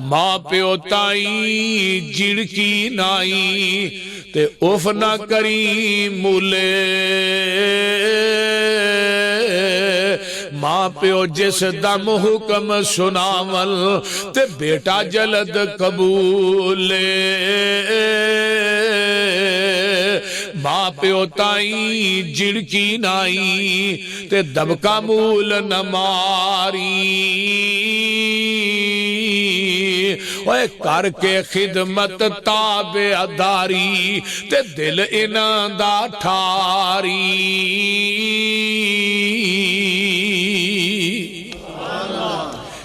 मां प्यो ताई जिड़की नाई ते उफ ना करी मूले। मां प्यो जिस दम हुक्म सुनावल ते बेटा जलद कबूले। मां प्यो ताई जिड़की नाई ते दबका मूल न मारी। ओए करके खिदमत ताबेदारी ते दिल इन्हां दा ठारी।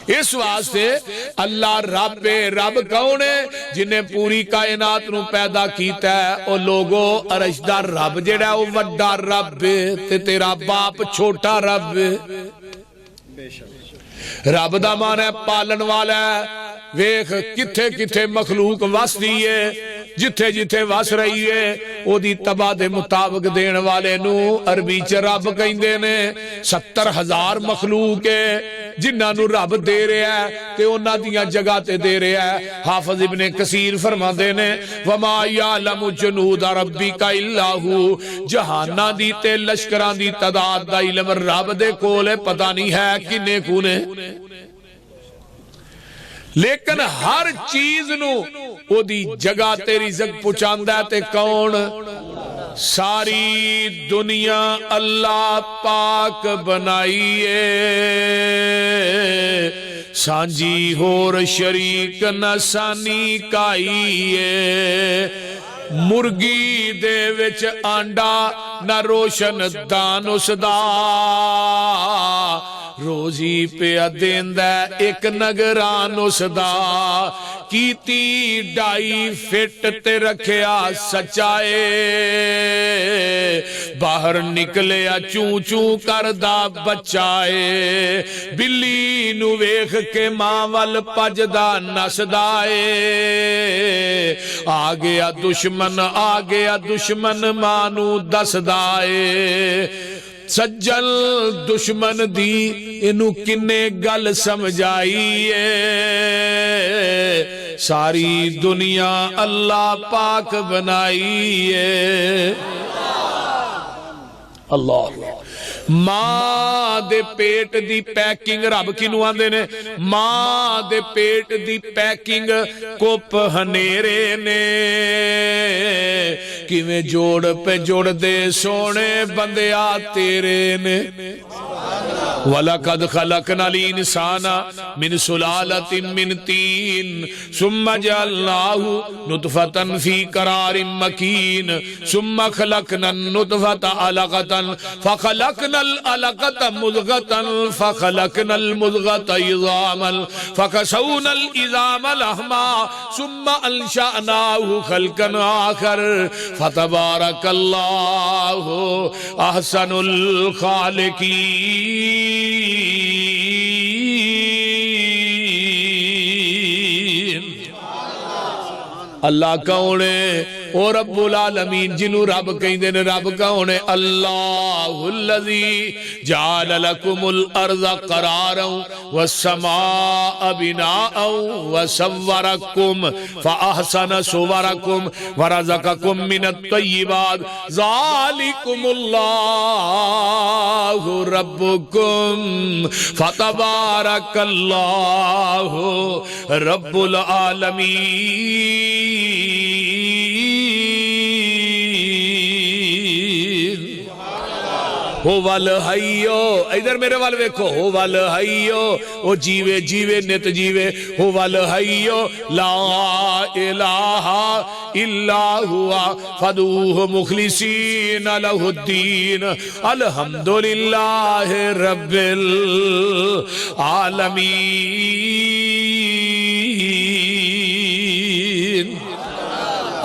इस वास्ते अल्लाह रब है। रब कौन है? जिन्हें पूरी कायनात नू पैदा कीता है। ओ लोगो अरश दा रब जेड़ा ओ वड्डा रब है ते तेरा बाप छोटा रब है। रब दा मान है पालन वाला है। वेख किथे किथे मखलूक वसदी है, जिथे जिथे वस रही है ओदी तबा दे मुताबिक देने वाले नू अरबी च रब कहंदे ने। 70,000 मखलूक है जिन्हां नू रब दे रहा है ते उन्हां दियां जगह ते दे रहा है। हाफिज इब्ने कसीर फरमांदे ने वमा यालमु जुनूद रब्बिका इल्ला हू। जहानां दी ते लश्करां दी तादाद दा इल्म रब दे कोल है, पता नहीं है किन्ने कूने। लेकिन हर चीज नू ओदी जगह ते रिज़्क़ पहुंचांदा ते कौन? सारी दुनिया अल्लाह पाक बनाई है, सांझी होर शरीक न सानी काई है। मुर्गी दे विच आंडा न रोशन दान उसदा, रोजी पिया देंदा एक नगरान उसदा। कीती डाई फिट ते रखिया सचाए, बाहर निकलिया चू चू करदा बचाए। बिल्ली नू वेख के मां वल भजदा नसदा ए, आ गया दुश्मन मां नू दसदा ए। सज्जन दुश्मन दी इनू किन्ने गल समझाई है। सारी दुनिया अल्लाह पाक बनाई है। अल्लाह मां दे पेट दी पैकिंग रब किनू आंदे ने? मां दे पेट दी पैकिंग कुप हनेरे ने। किवें जोड़ पे जोड़ दे सोने बंदिया तेरे ने। वलकद खलकनल इंसाना मिन सुलालतिन मिन तीन सुम्मा जअलनाहु नुतफतन फी करारिन मकीन सुम्मा खलकनन नुतफता अलकतन फखलकनल अलकत मुज़गतन फखलकनल मुज़गत इज़ामन फकसौनल इज़ाम लहमा सुम्मा अंशअनाहु खल्कन आखर फतबारकल्लाहु अहसनुल खालिकीन। अल्लाह कौन है? ओ रब्बुल आलमीन जिन्हू रब कहंदे ने। रब कौन है? अल्लाहुल्लज़ी जाल लकुमुल अर्ज़ करारन वस्समाअ बिनाअन वसव्वरकुम फअहसन सुवरकुम वरज़क़कुम मिनत तय्यिबात ज़ालिकुमुल्लाहु रब्बुकुम फतबारकल्लाहु रब्बुल आलमीन। हो वल हइयो, इधर मेरे वाल वेखो। हो वल हइयो, ओ जीवे जीवे नित जीवे। हो वल हइयो ला इलाहा इल्ला हुआ फदूह मुखलिसीन लहुद्दीन अल्हम्दुलिल्लाहि रब्बिल आलमीन।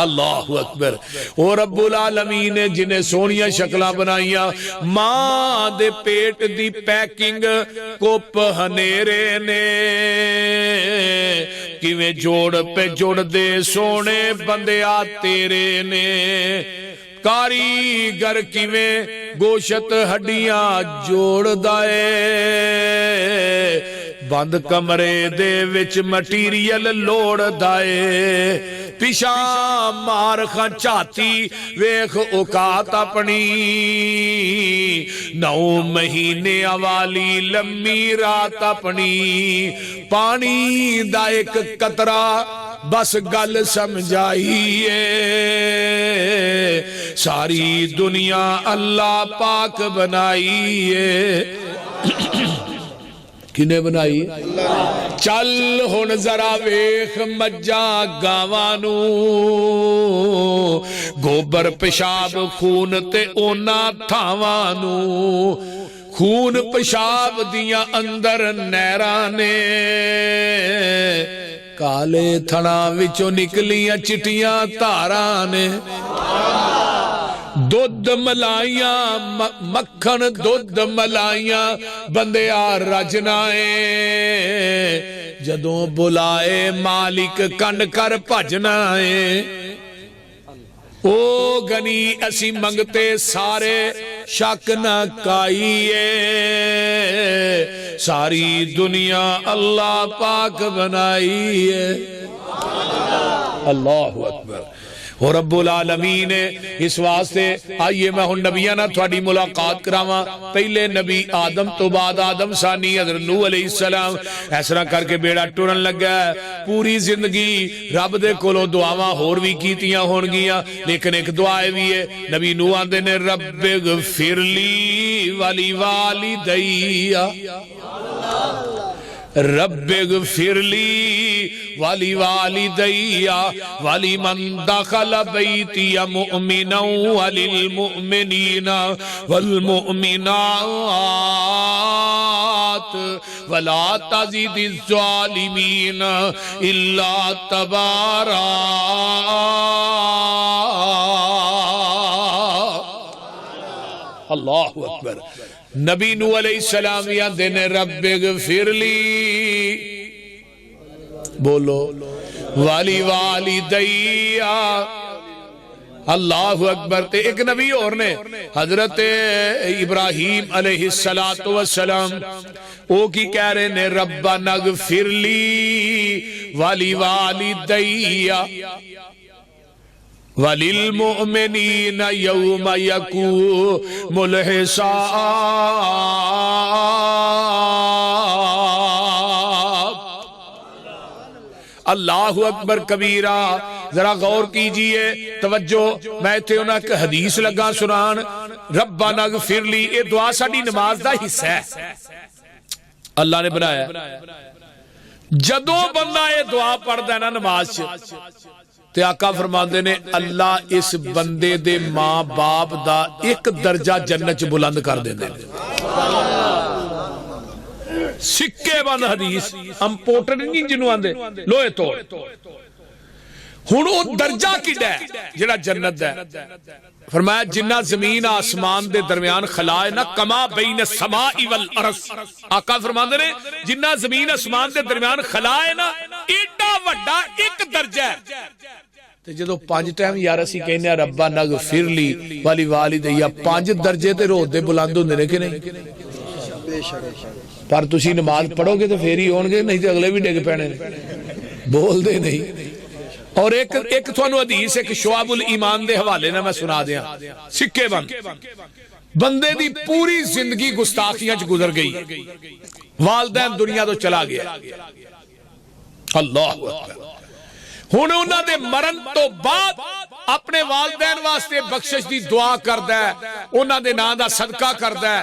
अल्लाहु अकबर। ओ रब्बुल आलमीन ने जिन्हें सोनिया शक्लां बनाईया। मां दे पेट दी पैकिंग कुप हनेरे ने। किवें जोड़ पे जोड़ दे सोने बंदिया तेरे ने। कारीगर किवें गोशत हड्डियां जोड़दा है। बंद कमरे दे विच मटीरियल लोड़दा ए पिछा मार खां झाती वेख औकात अपनी 9 महीने वाली लम्मी रात अपनी पानी दा एक कतरा बस गल समझाइए सारी दुनिया अल्लाह पाक बनाई है किने बनाई चल हुण जरा वेख मज्जा गावां नू गोबर पेशाब खून ते ओना थावां नू खून पेशाब दियां अंदर नहरां ने काले थणा विचों निकलियां चिटियां धारां ने दुध मलाइया मक्खन दुध मलाइया बंदिया रजना है जदों बुलाए मालिक कंड कर भजना है ओ गनी असी मंगते सारे शक न काईए सारी दुनिया अल्लाह पाक बनाई है अल्लाहु अकबर और रब्बुल आलमीन इस वास्ते आइए मैं हुण नबियां नाल तुहाडी मुलाकात करावां पहले नबी आदम तो बाद आदम सानी हज़रत नूह अलैहिस्सलाम इस तरह करके बेड़ा टुरन लगा पूरी जिंदगी रब दे कोलों दुआवां होर भी कीतियां होणगियां लेकिन एक दुआ भी है नबी नूह आंदे ने रब्बिगफिरली वली वालिदैया रब्बिगफिरली वली वालिदैया वली मन दखल बैतिया मुमिना वलिल मुमिनीना वल मुमिनात वला तज़िदिज़ ज़ालिमीन इल्ला तबारा अल्लाहु अकबर नबी नूह अलैहिस्सलाम यादे ने रब्बिगफिरली बोलो वाली वालिदैया अल्लाहु अकबर ते एक नबी और ने हजरत इब्राहीम अलैहिस्सलातु वस्सलाम ओ की कह रहे ने रब्बना गफिरली वाली वालिदैया वलिल मुमिनीन यौम यक़ूमुल हिसाब अल्लाहु अकबर कबीरा जरा गौर कीजिए तवज्जो मैं इत्थे उन्हां एक हदीस लगा सुनान रब्बना गफिरली ये दुआ साडी नमाज दा हिस्सा है अल्लाह ने बनाया जदों बंदा ये दुआ पढ़दा है ना नमाज च ते आका फरमाते ने अल्लाह इस बंदे दे मां बाप दा एक दर्जा जन्नत च बुलंद कर देंदे सिक्के बंद हदीस इंपोर्टेड नहीं जिन्हों आंदे लोहे तोड़ हुण ओ दर्जा किड़ा है जेड़ा जन्नत दा फरमाया जिन्ना जमीन आसमान दे दरमियान खला है ना कमा बैन समाई वल अर्श आका फरमाते ने जिन्ना जमीन आसमान दे दरमियान खला है ना एडा वड्डा एक दर्जा है ते जदों 5 टाइम यार असी कहने रब्बा नग फिरली वाली वालिदैया 5 दर्जे ते रोज दे बुलंद हुंदे ने कि नहीं पर तुसी नमाज पढ़ोगे तो फेर ही होणगे नहीं तो अगले भी डिग पैणे बोलदे नहीं और एक तुहानू हदीस एक शुआबुल ईमान दे हवाले ना मैं सुना दियां सिक्के बंद बंदे दी पूरी जिंदगी गुस्ताखियां च गुजर गई वालदैन दुनिया तो चला गया अल्लाहु अकबर हुण उन्हां दे मरण तो बाद अपने वालदैन वास्ते बख्शिश दी दुआ करदा है उन्हां दे नां दा सदका करदा है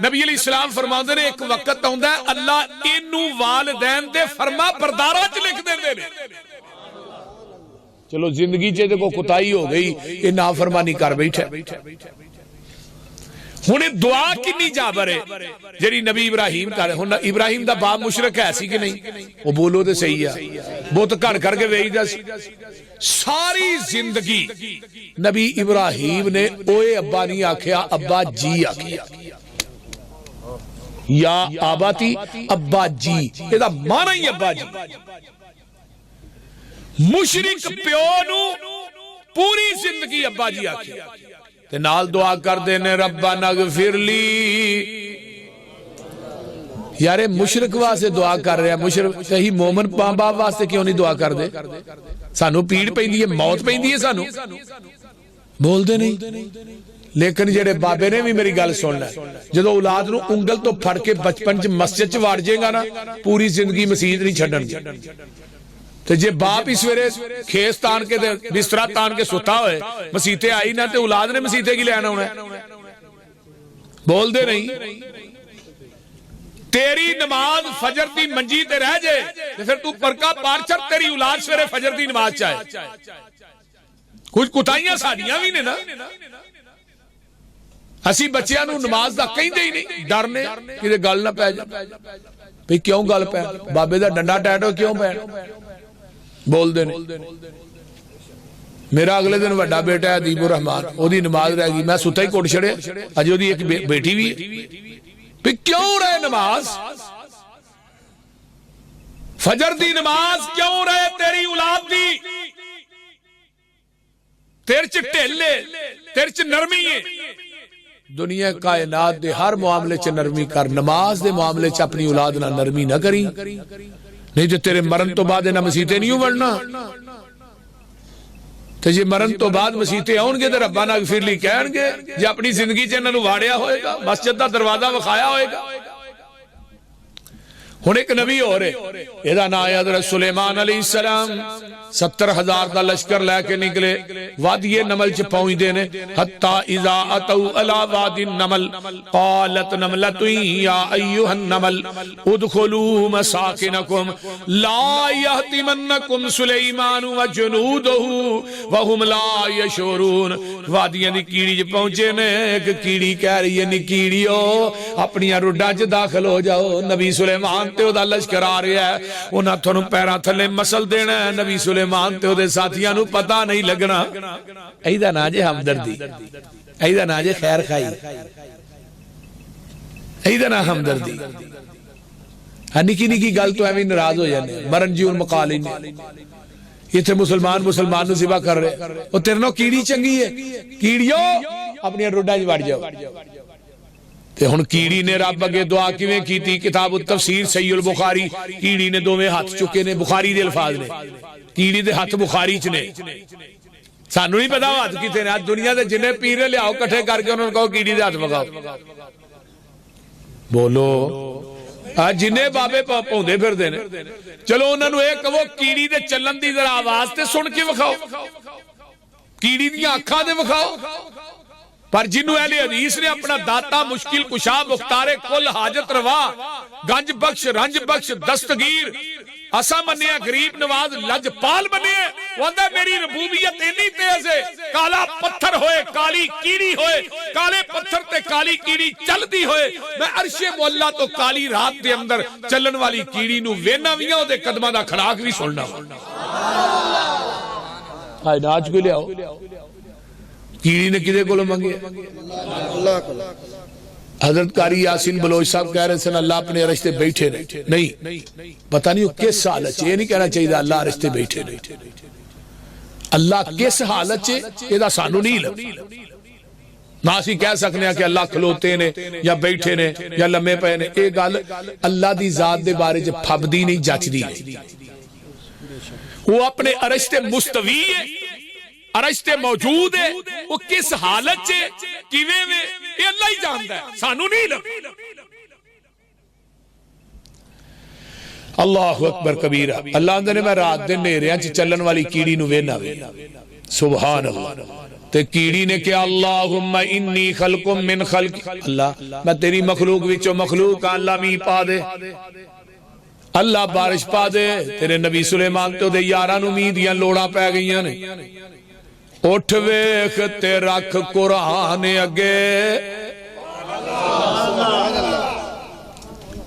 नबी अलैहि सलाम फरमांदे ने एक वक्त आउंदा है अल्लाह इनू वालदैन दे फरमा बरदारां च लिख देंदे ने चलो जिंदगी च देखो कुताई हो गई ये नाफरमानी कर बैठा हुण दुआ कितनी जाबर है जेड़ी नबी इब्राहिम कर हुण इब्राहिम दा बाप मुशरक है सी कि नहीं वो बोलो तो सही है बुत घर करके वेचदा सी सारी जिंदगी नबी इब्राहिम ने ओए अब्बा नहीं आखिया अब्बा जी आखिया या आबाती अब्बा जी एदा माना ही अब्बा जी मुशरिक प्यो नू पूरी जिंदगी अब्बा जी आखिया ते नाल दुआ कर देने रब्बा नगफिरली यार ये मुशरक वास्ते दुआ कर रहा, मुशरक कहीं मोमन मां बाप वास्ते क्यों नहीं दुआ करते? सानू पीड़ पैंदी है, मौत पैंदी है, सानू बोलते नहीं। लेकिन जेडे बाबे ने भी मेरी गल सुनना, जो औलाद नूं उंगल तो फड़ के बचपन च मस्जिद च वाड़ जाएगा ना, पूरी जिंदगी मसीत नहीं छड्डणगे। ते जे बाप ही सवेरे खेस तान के बिस्तरा तान के सुता होए, मसीते आई ना, ते औलाद ने मसीते की लैन आउणा? बोलते नहीं। तेरी नमाज फजर दी मंजी ते रह जाए ते फिर तू परका पार चढ़, तेरी औलाद सवेरे फजर दी नमाज चाहे। कुछ कुताइयां साडियां भी ने ना, असी बच्चियां नूं नमाज दा कहिंदे ही नहीं, डरने कि गल ना पै जाए। भाई क्यों गल पै? बाबे दा डंडा टैट हो क्यों पैण? बोलते नहीं। मेरा अगले दिन वड्डा बेटा है अदीबुर रहमान, ओदी नमाज रह गई, मैं सुता ही कुट छड़िया, अजे ओदी एक बेटी भी है। क्यों रहे नमाज? फजर दी नमाज क्यों रहे? तेरी औलाद दी, तेरे च ढिले, तेरे च नरमी है। दुनिया कायनात दे हर मामले च नरमी कर, नमाज दे मामले च अपनी औलाद ना नरमी ना करी, नहीं तो तेरे मरण तो बाद इन्हां मसीते नहीं बनना। तो जे मरण तो बाद मसीते आउणगे तो रब्बा ना फिरली कहणगे, जे अपनी जिंदगी च इन्हां नूं वाड़िया होएगा, मस्जिद दा दरवाजा विखाया होएगा। हुण एक नबी हो रहे, इहदा नाम है हज़रत सुलेमान अलैहिस्सलाम। 70,000 का लश्कर लैके निकले, वादिये नमल च पहुंचते ने। हत्ता इज़ा अतौ अला वादिन नमल क़ालत नमलतुन या अय्युहन नमल उदखुलू मसाकिनकुम ला यहतिमन्नकुम सुलैमान व जुनूदुहु व हुम ला यशऊरून। वादियां दी कीड़ी च पहुंचे ने, एक कीड़ी कह रही है, नी कीड़ियो अपनी रुड्डां च दाखिल हो जाओ, नबी सुलेमान ते ओदा लश्कर आ रहा है, उन्हां तुहानू पैरां थल्ले मसल देना है। नबी सुलेमान ते ओदे साथियां नू पता नहीं लगना। ऐदा ना जे हमदर्दी, ऐदा ना जे खैर खाई, ऐदा ना हमदर्दी। निकी निकी गल तो एवं नाराज हो जाने, मरण जीवन मुका लेने। इत्थे मुसलमान मुसलमान नू सिवा कर रहे, ओ तेरे नाल कीड़ी चंगी है, कीड़ियो अपनी रोडा च वड़ जाओ। ते हुण कीड़ी ने रब अगे दुआ किवें कीती? किताब तफसीर सहीहुल बुखारी, कीड़ी ने दोवें हाथ चुके ने, बुखारी दे अल्फाज ने, कीड़ी दे हाथ बुखारी च ने। सानू नहीं पता हाथ किथे ने। दुनिया दे जिन्ने पीर लियाओ इकट्ठे करके उन्होंने कहो कीड़ी दे हाथ वगाओ। बोलो जिन्ने बाबे पौंदे फिरदे ने, चलो उन्होंने ये कहो कीड़ी दे चलन दी जरा आवाज ते सुन के विखाओ, कीड़ी दी अखां दे विखाओ। पर जिन्हों अहले हदीस ने अपना दाता मुश्किल कुशा मुख्तारे कुल हाजत रवा गंज बख्श रंज बख्श दस्तगीर असा मन्निया गरीब नवाज लजपाल बने। मेरी रबूबियत इन्नी तेज है, काला पत्थर होए काली कीड़ी होए, काले पत्थर ते काली कीड़ी चलती होए, मैं अर्शे मुअल्ला तो काली रात के अंदर चलन वाली कीड़ी नू वेना भी ओदे कदमां दा खड़ाक भी सुनना। हाय नाच को लियाओ, कीड़ी ने किदे कोलों मंगे? अल्लाह को। हजरत कारी यासीन बलोच साहब कह रहे थे अल्लाह अपने अरश पे बैठे नहीं, पता नहीं किस हालत च, ये नहीं कहना चाहिए अल्लाह अरश पे बैठे नहीं। अल्लाह किस हालत च एदा सानू नहीं लगदा। ना असीं कह सकने कि अल्लाह खलोते ने या बैठे ने या लम्मे पे ने। ये गल अल्लाह दी जात दे बारे च फबदी नहीं, जचदी नहीं। वो अपने अरश ते मुस्तवी है, अरश ते मौजूद है, वो किस हालत च किवें वे ये अल्लाह ही जानदा है, सानू नहीं लगदा। अल्लाहु अकबर कबीरा। अल्लाह ने मैं रात दे नेरियां च चलन वाली कीड़ी नू वेना वे, सुभान अल्लाह। ते कीड़ी ने कहा अल्लाहुम्मा इन्नी खल्कुम मिन खल्क, अल्लाह मैं तेरी मखलूक विचों मखलूक, अल्लाह मी पा दे, अल्लाह बारिश पा दे। तेरे नबी सुलेमान ते ओदे यारां नू मींह दियां लोड़ां पै गईयां ने। उठ वेख ते रख कुरान अगे।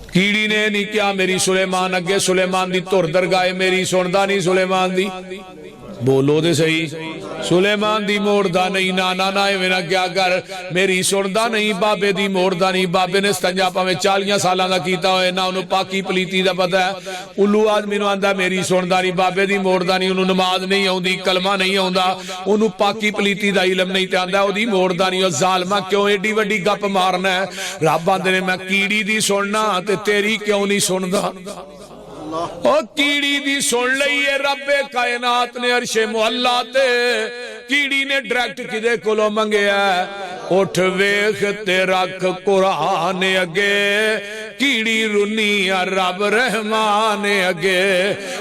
कीड़ी ने नहीं क्या मेरी सुलेमान अगे, सुलेमान दी धुर दरगाह मेरी सुनदा नहीं सुलेमान दी। बोलो दे सही। सुलेमान दी मोड़दा नहीं, नाना ना एवें ना क्या कर, मेरी सुनदा नहीं, बाबे दी मोड़दा नहीं। बाबे ने संजा भावें 40 सालां दा कीता होए ना, उन्होंने पाकी पलीती दा पता है। उल्लू आदमी नूं आंदा मेरी सुनदा नहीं, बाबे दी मोड़दा नहीं, उन्होंने नमाज नहीं आउंदी, कलमा नहीं आउंदा, उन्होंने पाकी पलीती दा इलम नहीं ते आंदा ओदी मोड़दा नहीं। ओ जालमा क्यों एडी वड्डी गप मारना है? रब आंदे ने मैं कीड़ी दी सुनना ते तेरी क्यों नहीं सुनदा? ओ कीड़ी दी सुन लई है रब्बे कायनात ने अरशे मुअल्ला ते। कीड़ी ने डायरेक्ट किदे कोलों मंगया? उठ वेख ते रख कुरान अगे, कीड़ी रुनी रब रहमान अगे।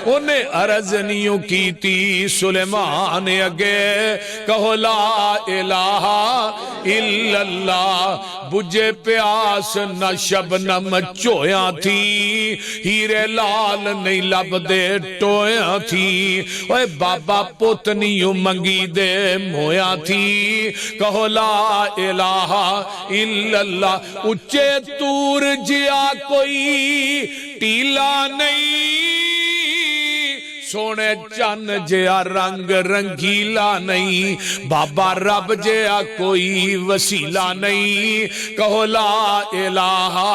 उन्हें अर्ज नहीं कीती सुलेमान अगे, कहो ला इलाहा इल्लल्लाह। बुझे प्यास न शबनम चोया थी, हीरे लाल नहीं लभदे टोया थी। ओए बाबा पुत नहीं मंगी दे मोया थी, कहो ला इलाहा इल्लल्लाह। उच्चे तूर जिया कोई टीला नहीं, सोने चन जिया रंग रंगीला नहीं। बाबा रब जिया कोई वसीला नहीं, कहो ला इलाहा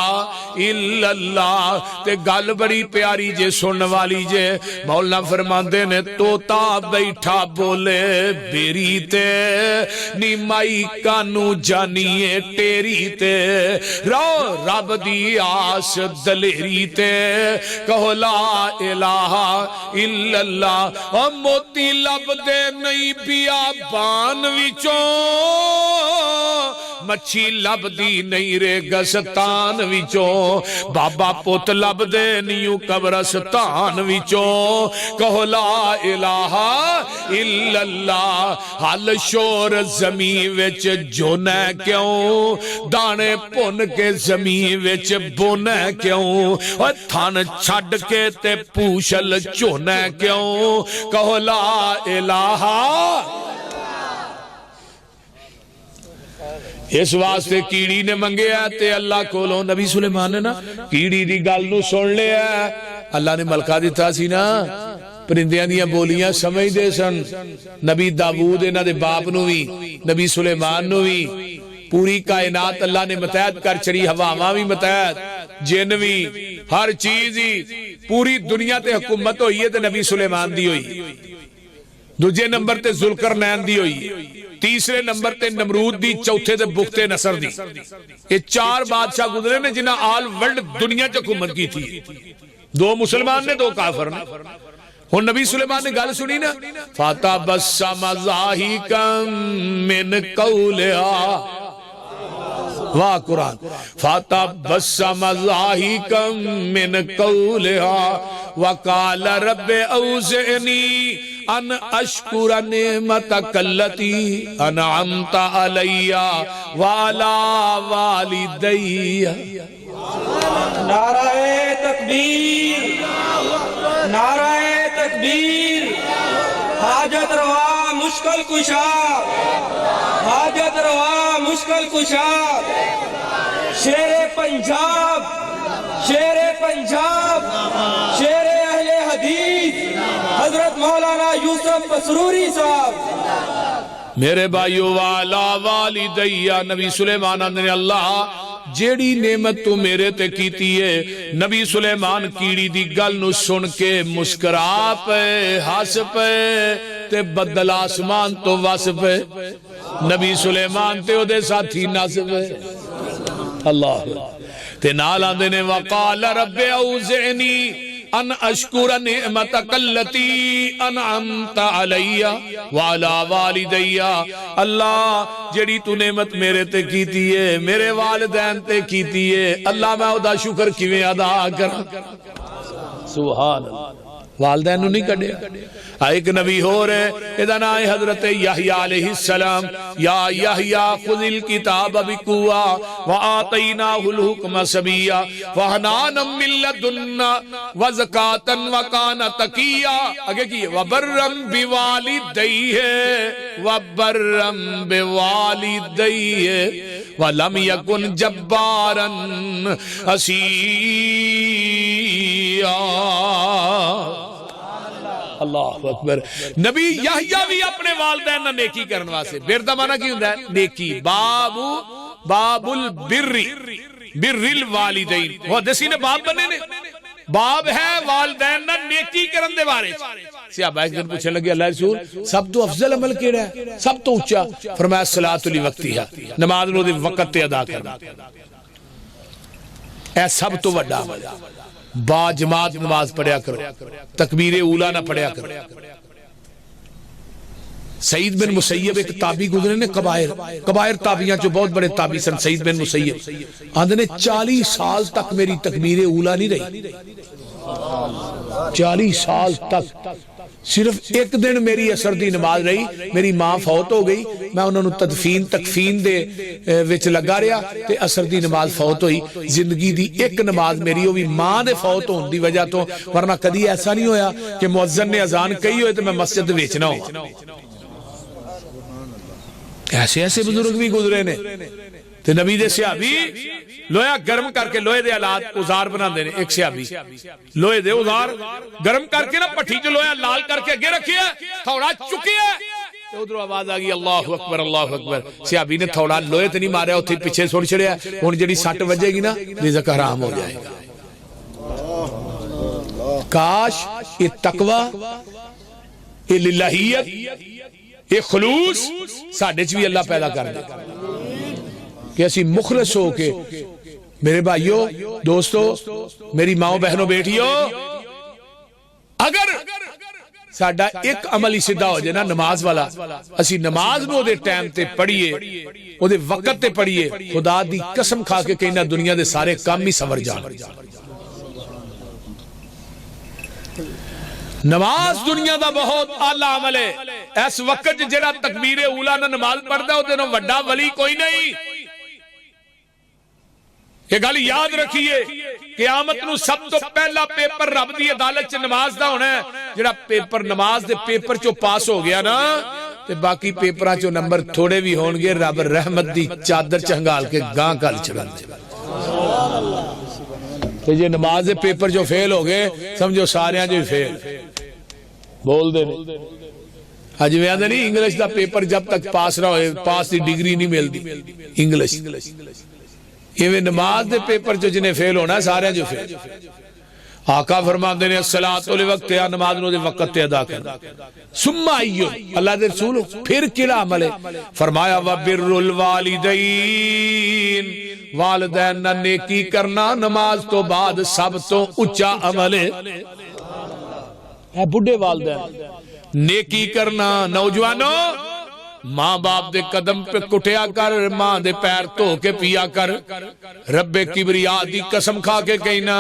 इल्लल्लाह। ते गल बड़ी प्यारी जे सुनने वाली जे। मौला फरमांदे ने तोता बैठा बोले बेरी ते, नी माई कानू जानिए टेरी ते। रो रब दी आस दलेरी ते, कहो ला इलाहा इल्लल्लाह। ओ मोती लभदे नहीं बियाबान विचों, मच्छी लभदी नहीं रे गस्तान विचों। बाबा पुत लभदे नहीं कब्रस्तान विचों, कहो ला इलाहा इल्लल्लाह। हल शोर जमीन विच जोना क्यों, दाने भुन के जमीन विच बोना क्यों। और थन छड़ के ते पूछल झोना क्यों, कहो ला इलाहा। इस वास्ते कीड़ी ने मंगया ते अल्लाह कोलों। नबी सुलेमान ने ना कीड़ी दी गल नूं सुन लिया। अल्लाह ने मलका दिता सी ना, परिंदियां दियां बोलियां समझदे सन। नबी दाऊद इन्हां दे बाप नूं भी, नबी सुलेमान नूं भी पूरी कायनात अल्लाह ने मतैद कर छड़ी। हवावां भी मतैद, जिन भी, हर चीज ही पूरी दुनिया ते हुकूमत होई है ते नबी सुलेमान दी होई। दूजे नंबर ते जुल्करनैन दी होई, तीसरे नंबर ते नमरूद दी, चौथे ते बुख्ते नसर दी। ये 4 बादशाह गुजरे ने जिन्हें ऑल वर्ल्ड दुनिया च हुकूमत की थी। 2 मुसलमान ने, 2 काफिर ने। हुण नबी सुलेमान ने गल सुनी ना, फाता बस्सा मज़ाही कम मिन कौलिया। वाह कुरान। फाता बस्सा मज़ाही कम मिन कौलिया, वकाल रब्बे औज़िनी अन अशकुर निअमतकल्लती अनअमता अलैया वाला वालिदैया। नाराए तकबीर, नाराए तकबीर। हाजत रवा मुश्किल कुशा, हाजत रवा मुश्किल कुशा। शेरे पंजाब, शेरे पंजाब, शेरे अहले हदीस हजरत मौलाना यूसुफ पसरूरी साहब। मेरे भाइयों वाला वालिदैया। नबी सुलेमान ने अल्लाह जेड़ी नेमत तू मेरे ते कीती है। नबी सुलेमान कीड़ी दी गल नू सुन के मुस्कुरा पे, हस पे ते बदल आसमान तो वस पे। नबी सुलेमान ते ओदे साथी नस पे। अल्लाह ते नाल आंदे ने वकाल रब्बे औज़िनी अन अशकुर निअमतकल्लती अनअमता अलैया वाला वालिदैया। अल्लाह जेड़ी तू नेमत मेरे ते कीती है, मेरे वालिदैन ते कीती है, अल्लाह मैं ओदा शुक्र किवें अदा करा। सुभान अल्लाह। वालिदैन नूं नहीं कढ़िया। एक नबी होर है, इहदा नाम है हजरत यहया अलैहिस्सलाम। या यहया खुदिल किताब बिकुवा व आतैनाहुल हुक्म सबिया व हनानम मिन लदुन्ना व ज़कातन व काना तकिया। आगे की व बर्रम बिवालिदैहि व बर्रम बिवालिदैहि व लम यकुन जब्बारन असिया। अल्लाह अकबर। नबी याह्या भी अपने वालदैन नाल नेकी करन वास्ते, बिर दा माना की हुंदा है नेकी, बाबू बाबुल बिर्री बिर्रिल वालिदैन, वो दसी ने बाप बने ने, बाप है वालदैन नाल नेकी करन दे बारे सहाबा एक दिन पूछने लगे अल्लाह रसूल सब तो अफजल अमल केड़ा है, सब तो उच्चा? फरमाया सलातुल वक्तिहा, नमाज नूं दे वक्त ते अदा करना, ऐ सब तो वड्डा अमल है। बा जमात नमाज पढ़िया करो, तकबीर ऊला ना पढ़िया करो। सईद बिन मुसैयब एक ताबी गुजरे ने, कबायर ताबियां जो बहुत बड़े ताबी सन। सईद बिन मुसैयब आंदे ने 40 साल तक मेरी तकबीर ऊला नहीं रही, 40 साल तक। सिर्फ एक दिन मेरी असर दी नमाज रही, मेरी मां फौत हो गई, मैं उन्होंने तकफीन दे विच लगा रहा ते असर दी नमाज फौत हुई। जिंदगी दी एक नमाज मेरी वो भी मां दे फौत होने दी वजह तो, वरना कदी ऐसा नहीं होया कि मुअज्जिन ने अजान कही होए तो मैं मस्जिद विच ना हो। ऐसे ऐसे बुजुर्ग भी गुजरे ने। ते नबी दे सहाबी लोहा गर्म करके, लोहे दे औलाद औजार बनाते हैं। एक सहाबी लोहे दे औजार गर्म करके ना भट्ठी च लोहा लाल करके अगे रखिया, थोड़ा चुकिया, उधरों आवाज आ गई अल्लाहु अकबर अल्लाहु अकबर। सहाबी ने थोड़ा लोहे ते नहीं मारिया, उत्थे पिछे सुट छड़िया, हुण जिहड़ी सट वजेगी ना रिज़्क हराम हो जाएगा। काश ये तकवा, ये लिल्लाहियत, ये खुलूस साडे च भी अल्लाह पैदा कर दे कि असी मुखलिस हो के। मेरे भाइयों दोस्तों, मेरी माओ बहनों बेटियों, अगर साडा एक अमल ही सीधा हो जाए ना नमाज वाला, असी नमाज नूं ओदे टाइम ते पढ़िए, ओदे वक्त ते पढ़िए, खुदा दी कसम खा के कहना दुनिया दे सारे काम ही सवर जाण। नमाज दुनिया का बहुत आला अमल है। इस वक्त जेड़ा तकबीर ऊला ना नमाज पढ़ता उहदे नालों वड्डा वली कोई नहीं। ये गल याद रखिए, क़यामत नूं सब तो पहला पेपर रब दी अदालत च नमाज दा होना है। जेड़ा पेपर नमाज दे पेपर चो पास हो गया ना, ते बाकी पेपरां चो नंबर थोड़े भी होणगे, रब रहमत दी चादर च हंगाल के गां गल चढ़ांदे। ते जे नमाज दे पेपर जो फेल हो गए, समझो सारियां जो फेल बोल दे। अज वे आंदे नहीं इंग्लिश दा पेपर जब तक पास ना होए, पास दी डिग्री नहीं मिलती इंग्लिश। इवें नमाज दे पेपर जो जिन्हें फेल होना सारियां जो फेल। आका फरमाते ने सलातो ले वक्त, नमाज नूं दे वक्त ते अदा कर। सुम्मा अय्यो, अल्लाह दे रसूल फिर किहड़ा अमल है? फरमाया व बिर्रुल वालिदैन, वालिदैन नाल नेकी करना नमाज तो बाद सब तो उच्चा अमल है। बुढ़े वालिदैन नेकी करना। नौजवानों, मां बाप दे कदम पे कुटिया कर, मां दे पैर धो के पिया कर। रब्बे किबरिया दी कसम खा के कहना,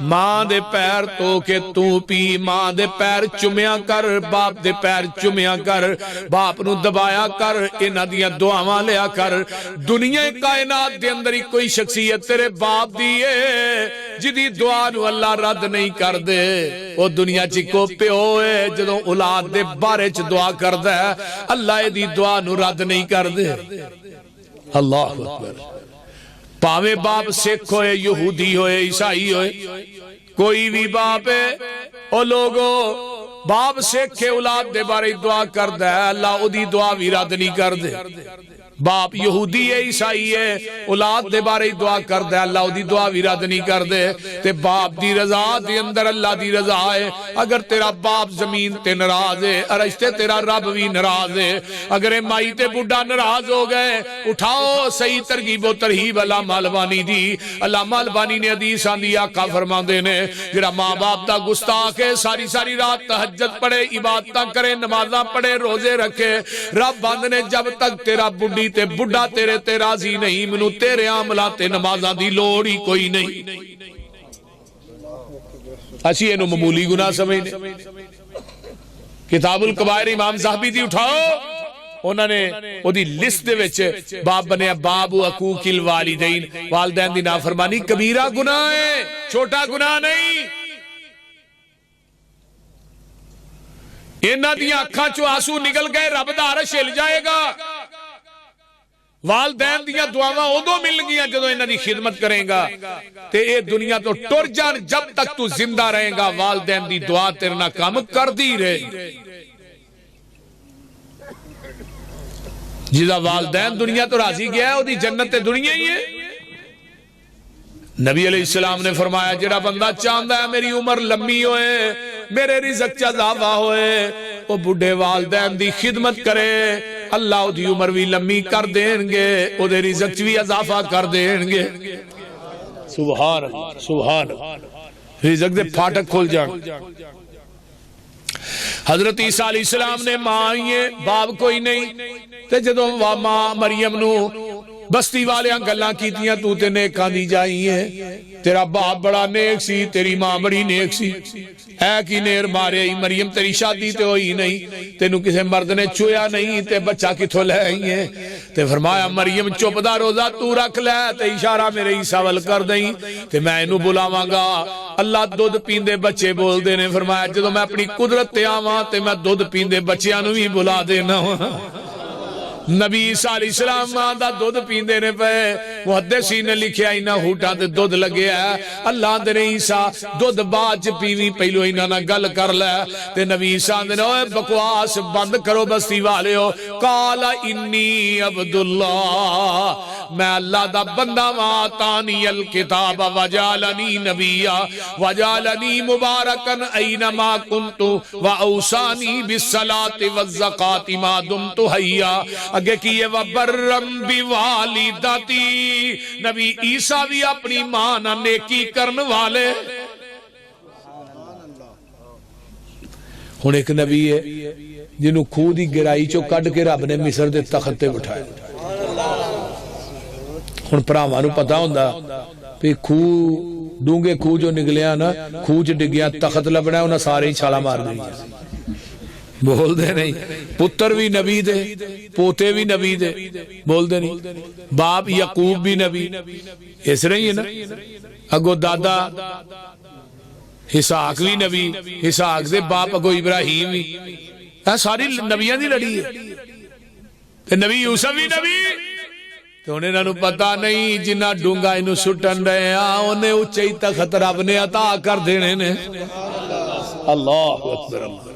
मां दे पैर धो के तू पी, मां दे पैर चुमिया कर, बाप दे पैर चुमिया कर, बाप नू दबाया कर, इन्हां दियां दुआवां लिया कर। दुनिया कायनात दे अंदर ही कोई शख्सियत तेरे बाप दी है जिदी दुआ नू अल्लाह रद्द नहीं कर दे। ओ दुनिया च को प्यो है जदों औलाद दे बारे च दुआ करदा है, अल्लाह दी दुआ नू रद्द नहीं कर दे। अल्लाह अकबर। भावे बाप सिख होए, यहूदी होए, ईसाई होए, कोई भी बाप है, ओ लोगो बाप सिख है, औलाद दे बारे दुआ करदा है, अल्लाह ओदी दुआ भी रद्द नहीं कर दे। बाप यहूदी है, ईसाई है, औलाद दे बारे दुआ करदा है, अल्लाह ओदी दुआ भी रद्द नहीं कर दे। ते बाप दी रजा दे अंदर अल्लाह दी रजा है। अगर तेरा बाप जमीन ते नाराज है, अरश्ते तेरा रब भी नाराज है। अगर माई ते बुढ़ा नाराज हो गए, उठाओ सही तरगीब व तरहीब अल्लामा अलबानी दी। अल्लामा अलबानी ने हदीस आंदी, आका फरमांदे ने जेड़ा मां बाप दा गुस्ताख है, सारी सारी रात तहज्जुद पढ़े, इबादतां करे, नमाज़ां पढ़े, रोजे रखे, रब बंद ने जब तक तेरा बुढ़ी ते बुढ़ा तेरे ते राजी नहीं, मैनू तेरे अमलां ते नमाज़ां दी लोड़ ही कोई नहीं। असी इहनूं मामूली गुनाह समझने। किताबुल कबायर इमाम ज़हबी दी उठाओ, उन्होंने ओदी लिस्ट दे विच बाब बनिया बाबू अकूकिल वालिदैन, वालिदैन दी नाफरमानी कबीरा गुनाह है, छोटा गुनाह नहीं। इन्हां दी अखां चों आंसू निकल गए, रब दा अरश हिल जाएगा। वालदैन दियां दुआवां उदों मिलणगियां जदों इन्हां दी खिदमत करेगा ते ये दुनिया तो टुर जान। जब तक तू जिंदा रहेगा वालदैन दी दुआ तेरे नाल काम करदी रहे। जिदा वालदैन दुनिया तो राजी गया ओदी जन्नत ते दुनिया ही है। नबी अलैहिस्सलाम ने फरमाया जेड़ा बंदा चाहता है मेरी उम्र लंबी होए, मेरे रिज़्क़ च इज़ाफा होए, वो बुढ़े वालदैन दी खिदमत करे, अल्लाह उदी उम्र भी लंबी कर देंगे, उदे रिज़्क़ च भी इज़ाफा कर देंगे। सुभान अल्लाह, सुभान अल्लाह। रिज़्क़ दे फाटक खुल जान। हजरत ईसा अलैहिस्सलाम ने मां ही है, बाप कोई नहीं। ते जदों मां मरियम नू बस्ती वालियां गल्लां कीतियां, तू ते नेकां दी जाई है, तेरा बाप बड़ा नेक सी, तेरी मां बड़ी नेक सी, है कि नेर मारे मरियम तेरी शादी ते होई नहीं, तेनू किसी मर्द ने छुया नहीं, ते बच्चा किथों ले आई है? ते फरमाया मरियम चुप दा रोजा तू रख लै, ते इशारा मेरे ईसा वल कर दई ते मैं इनू बुलावांगा। अल्लाह दुध पींदे बच्चे बोलदे ने, फरमाया जदों मैं अपनी कुदरत ते आवां ते मैं दुध पींदे बच्चियां नू भी बुला देना। नबी ईसा अलैहिस्सलाम मां दा दुध पींदे ने पे, मुहद्दिसीन ने लिखिया इन्हां हूटां ते दुध लग्या। अल्लाह दे ने ईसा दुध बाद च पीवी, पहलो इन्हां नाल गल कर लै। ते नबी ईसा ने ओए बकवास बंद करो बस्ती वालिओ। काला इन्नी अब्दुल्लाह, मैं अल्लाह दा बंदा वां, तानियल किताब वजालनी नबिया वजालनी मुबारकन ऐनमा कुन्तु व औसानी बिस्सलाति वज़्ज़काति मा दुमतु हय्या। अगे की है वबर्रम बिवालिदाती, नबी ईसा भी अपनी मां ना नेकी करने वाले। हुण एक नबी है जिन्हों खूह की गिराई चो कढ़ के रब ने मिस्र के तख्त ते बिठाया। हुण भरावां नूं पता हुंदा भी खूह डूंगे खूह जो निकलिया ना, खूह च डिग्गिया तख्त लभना, उन्हें सारे ही छाला मार दी। बोलते नहीं, पुत्र भी नबी दे, पोते भी नबी दे, बोलते नहीं। बाप यकूब भी नबी, इस तरह ही है ना। अगो दादा इसहाक भी नबी, इसहाक दे बाप अगो इब्राहिम भी, सारी नबियां दी लड़ी है। ते नबी यूसुफ भी नबी। तो हुण इन्हां नूं पता नहीं जिन्ना डूंगा इनू सुटन रहे आ उन्हें उच्चे ही तख्त रब ने अता कर देने ने। अल्लाह अकबर।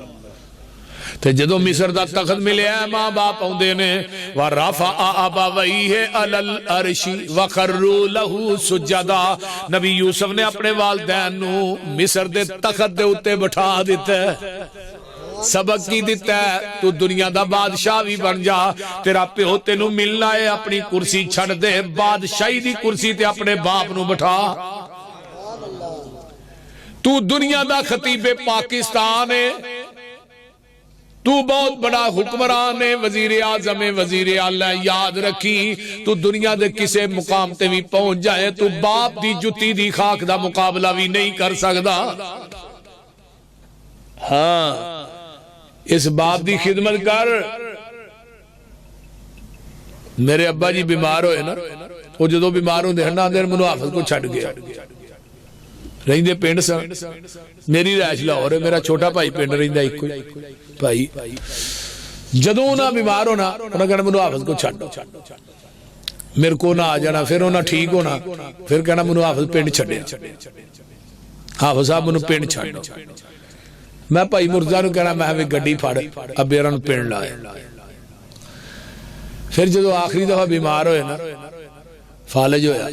ते जदों मिस्र दा तख्त मिलिया, मां बाप आउंदे ने, व रफा अबवैहि अलल अर्शी व खर्रू लहू सुजदा। नबी यूसुफ ने अपने वालदैन नू मिस्र दे तख्त दे उत्ते बिठा दिता। सबक की दिता है, तू दुनिया दा बादशाह भी बन जा, तेरा प्यो तेनू मिलना है, अपनी कुर्सी छड़ दे, बादशाही दी कुर्सी ते अपने बाप नू बिठा। तू दुनिया दा खतीबे पाकिस्तान है, तू बहुत बड़ा हुक्मरान है, वजीर आजम है, वजीर आला, याद रखी तू दुनिया दे किसे मुकाम ते भी पहुंच जाए, तू बाप दी जुत्ती दी खाक दा मुकाबला भी नहीं कर सकदा। हाँ, इस बाप दी खिदमत कर। मेरे अब्बा जी बीमार होए ना, वो जो बीमार होंदे ना आंदे मैनू हाफिज को छड़ गया, रहिंदे पिंड सन, मेरी रैश लाहौर है, मेरा छोटा भाई पिंड रहिंदा इक्को भाई। जदों उन्हें बीमार होना उन्हें कहना मैनू हाफिज को छड्ड, मेरे को ना आ जाना, फिर उन्हें ठीक होना, फिर कहना मैनू हाफिज पिंड छड्डिया, हाफिज साहब मैनू पिंड छड्ड। मैं भाई मुर्जा नूं कहना मैं भी गड्डी फड़ अबेरा नूं पिंड लाया। फिर जो आखिरी दफा बीमार होए ना, फालज होया,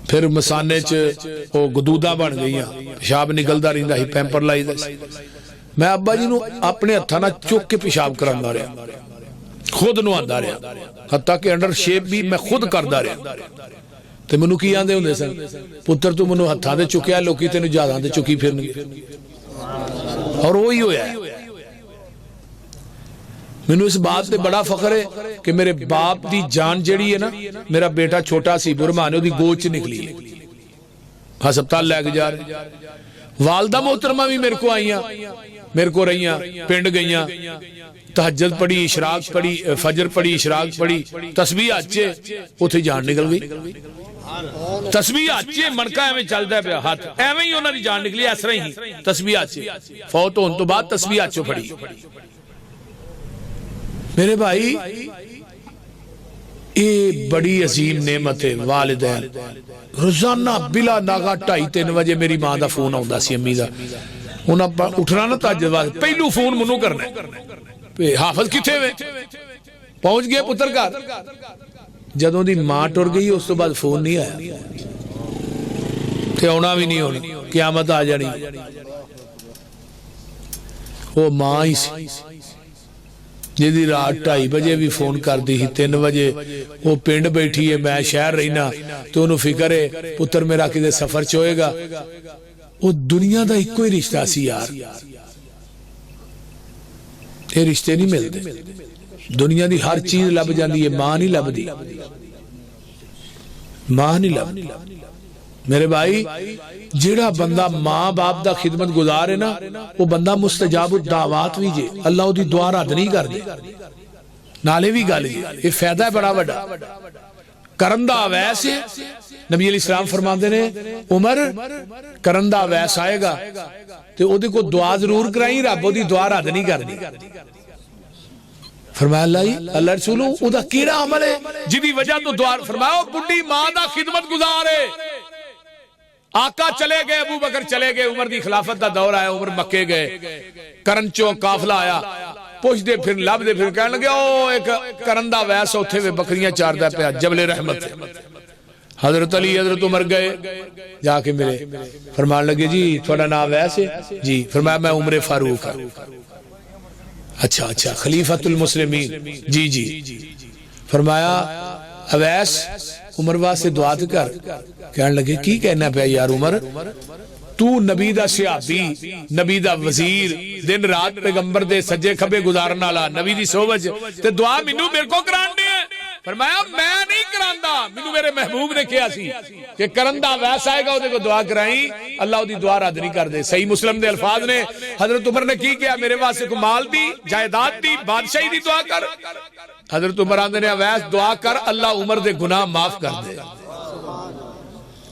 फिर मसाने च वो गदूदा बन गई, पेशाब निकलता रहिंदा ही, पैंपर लाईदा। मैं अब्बा जी नूं अपने हत्थां नाल चुक के पेशाब करांदा रहा, खुद नहांदा रहा, हत्ता कि अंडर शेप भी मैं खुद करदा रहा। ते मैनूं की आंदे हुंदे सन, पुत्तर तू मैनूं हत्थां ते चुकिया, लोकी तैनूं जादां ते चुकी फिरनगे। और वही होया है। मैनूं इस बात से बड़ा फख्र है कि मेरे बाप की जान जड़ी है ना, मेरा बेटा छोटा सी बुरमान ओदी गोद च निकली है, हस्पताल लैके जा रहे। वालदा मोहतरमा भी मेरे को आईया, मेरे को रहियां, पिंड गईयां, तहज्जुद पढ़ी, इशराक पढ़ी, फजर पढ़ी, इशराक पढ़ी, तस्बीह आचे, उथे जान निकल गई। तस्बीह आचे मनका एवं चलता पे हाथ एवं ही उन्होंने जान निकली, इस तरह ही तस्बीह आचे फौत होने तो बाद तस्बीह आचो पढ़ी। मेरे भाई ये बड़ी अजीम नेमत है। वालिदैन रोजाना बिला नागा 2:30-3 बजे मेरी मां का फोन आता सी, अम्मी का। उन्हें उठना ना तज पहलू फोन मैनू करना, हाफिज किथे वे, पहुंच गए पुत्र घर। जदों दी मां टुर गई उस तो बाद फोन नहीं आया, ते आना भी नहीं, होनी क़यामत आ जानी। वो मां ही सी जिहदी रात 2:30 बजे भी फोन करती ही, 3 बजे वो पिंड बैठी है, मैं शहर रहना, तो उन्होंने फिक्र है पुत्र मेरा किते सफर च होएगा। वो दुनिया का इको ही रिश्ता सी यार, ये रिश्ते नहीं मिलते। दुनिया की हर चीज लभ जाती है, मां नहीं लभदी, मां नहीं लभदी। मेरे भाई जेड़ा बंदा मां बाप दा खिदमत गुजार है ना, वो बंदा मुस्तजाब दावत भी जे, अल्लाह उदी दुआ रद्द नहीं करदे। नाले भी गल ये फायदा है बड़ा वड्डा करन दा अवैस है। नबी अलैहिस्सलाम फरमाते ने उमर करन दा अवैस आएगा ते ओदे को दुआ जरूर कराई, रब ओदी दुआ रद्द नहीं करदी। फरमाया अल्लाह रसूल ओदा केड़ा अमल है जिदी वजह तो दुआ, फरमाया बुढ़ी मां दा खिदमत गुजार है। आका चले गए, अबू बकर चले गए, उमर दी खिलाफत का दौर आया, उमर मक्के गए, करन चो काफिला आया, पुछदे फिर लभदे फिर कहन लगे ओ एक करन दा वैस उथे वे बकरियां चारदा पिया जबले रहमत। हजरत अली हजरत उमर गए, जाके मिले, फरमान लगे जी थोड़ा नाम वैस है जी। फरमाया मैं उमर फारूक हां। अच्छा अच्छा खलीफतुल मुस्लिमीन जी जी। फरमाया अवैस उमर वास्ते दुआ कर। कहने लगे की कहना पे यार उमर, तू नबी दा सहाबी, नबी दा वजीर, दिन रात पैगंबर दे सज्जे खब्बे गुजारन वाला, नबी दी सोबत ते दुआ मैनू मेरे को करानी है। फरमाया मैं नहीं करांदा, मैनू मेरे महबूब ने कहा सी कि करन दा वैस आएगा ओदे को दुआ कराई, अल्लाह ओदी दुआ रद्द नहीं करदे। सही मुस्लिम दे अल्फाज ने, हजरत उमर ने की किया मेरे वास्ते को माल दी, जायदाद दी, बादशाही दी दुआ कर। हजरत उमर आंदे ने अवैस दुआ कर अल्लाह उमर दे गुनाह माफ कर दे।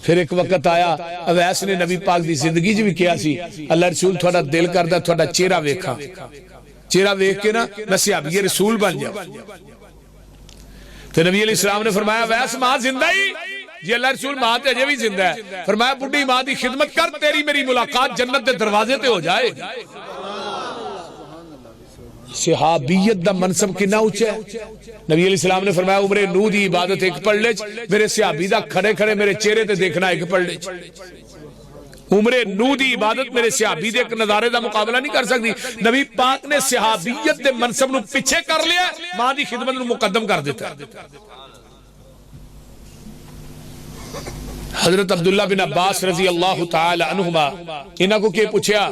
फिर एक वक्त आया अवैस ने नबी पाक दी जिंदगी च भी किया सी, अल्लाह रसूल थोड़ा दिल करदा थोड़ा चेहरा वेखा, चेहरा वेख के ना मैं सहाबी रसूल बन जाऊं। तो नबी अलैहिस्सलाम ने फरमाया अवैस मां जिंदा ही जी? अल्लाह रसूल मां ते अजे भी जिंदा है। फरमाया बुढ़ी मां दी खिदमत कर, तेरी मेरी मुलाकात जन्नत दे दरवाजे ते हो जाएगी। सहाबियत दा मनसब कितना ऊंचा है। नबी अलैहिस्सलाम ने फरमाया उमरे नूह दी इबादत एक पलड़े च, मेरे सहाबी दा खड़े खड़े मेरे चेहरे ते देखना एक पलड़े च। उमरे नूह दी इबादत मेरे सहाबी दे एक नजारे दा मुकाबला नहीं कर सकती। नबी पाक ने सहाबियत दे मनसब नूं पीछे कर लिया, मां दी खिदमत नूं मुकद्दम कर दिता। हजरत अब्दुल्ला बिन अब्बास रजी अल्लाह तआला अन्हुमा, इन्हां को के पूछया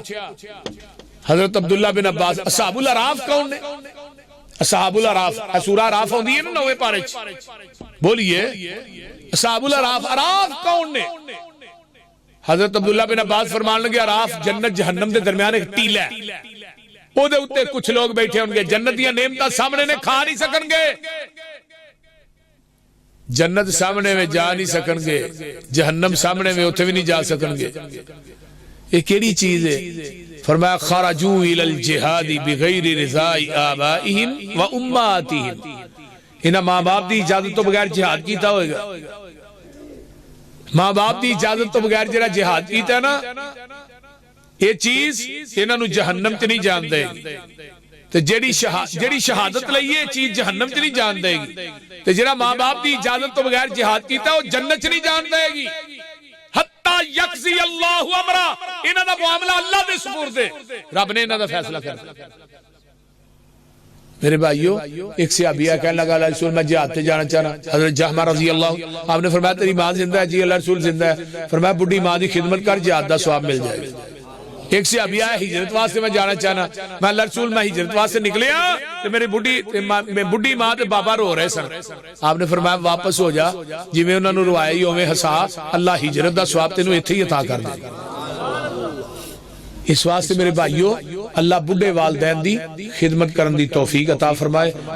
हजरत अब्दुल्ला बिन अब्बास असहाबुल अराफ कौन ने? असहाबुल अराफ सूरा अराफ होंदी है ना 9वें पारे च, बोलिए असहाबुल अराफ, अराफ कौन ने? हजरत अब्दुल्ला बिन अब्बास फरमान लगे अराफ जन्नत जहन्नम के दरमियान एक टीला है, ओदे उत्ते कुछ लोग बैठे होंगे, जन्नत दी नेमतां सामने ने खा नहीं सकणगे, जन्नत सामने में जा नहीं सकणगे, जहन्नम सामने में उथे भी नहीं जा सकणगे। ये केड़ी चीज है? फरमाया खरजू इलल जिहादी बिगैरि रिज़ाई आबाइहिम व उम्मातिहिम, इन्हां मां बाप दी इजाजत तो बगैर जिहाद कीता होएगा। मां बाप दी इजाजत तो बगैर जेड़ा जिहाद कीता ना, ये चीज इन्हां नूं जहन्नम च नहीं जान देगी, ते जेड़ी शहादत लई ये चीज जहन्नम च नहीं जान देगी, ते जेड़ा मां बाप दी इजाजत तो बगैर जिहाद कीता वो जन्नत च नहीं जान देगी। हत्ता यक्ज़ी अल्लाहु अमरा, इन्हां दा मामला अल्लाह दे सुपुर्द है, रब ने इन्हां दा फैसला करना। मेरे भाइयों एक सहाबिया कहने लगा अल्लाह रसूल मैं जिहाद पे जाना चाहना। हजरत जहमा रजी अल्लाह, आपने फरमाया तेरी मां जिंदा है जी? अल्लाह रसूल जिंदा है। फरमाया बुढ़ी मां दी खिदमत कर, जिहाद दा सवाब मिल जाएगा। एक सहाबिया हिजरत वास्ते मैं जाना चाहना, मैं अल्लाह रसूल मैं हिजरत वास्ते निकलिया ते मेरी बुढ़ी मां ते बाबा रो रहे सन। आपने फरमाया वापस हो जा, जिवें उन्हां नूं रुवाया उवें हसा, अल्लाह हिजरत दा सवाब तेनूं इत्थे ही अता कर देगा। इस वास्ते मेरे भाइयों अल्लाह बुढ़े वालदैन दी खिदमत करन दी तौफीक अता फरमाए।